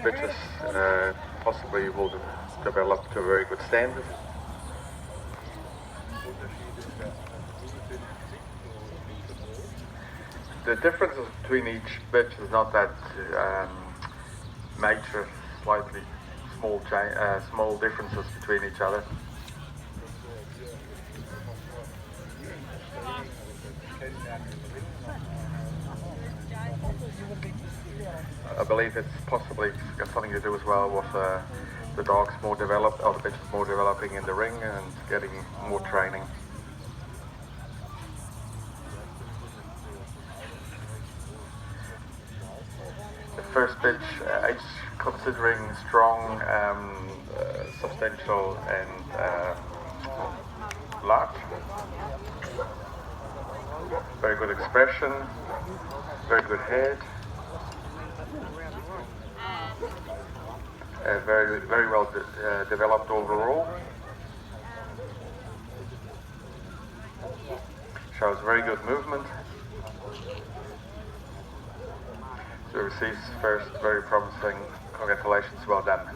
bitches possibly will develop to a very good standard. The differences between each bitch is not that major, slightly small differences between each other. I believe it's possibly got something to do as well with the dogs more developed, or the bitches more developing in the ring and getting more training. The first bitch, age considering strong, substantial and large. Very good expression, very good head. Very well developed overall. Shows very good movement. So receives first very promising. Congratulations, well done.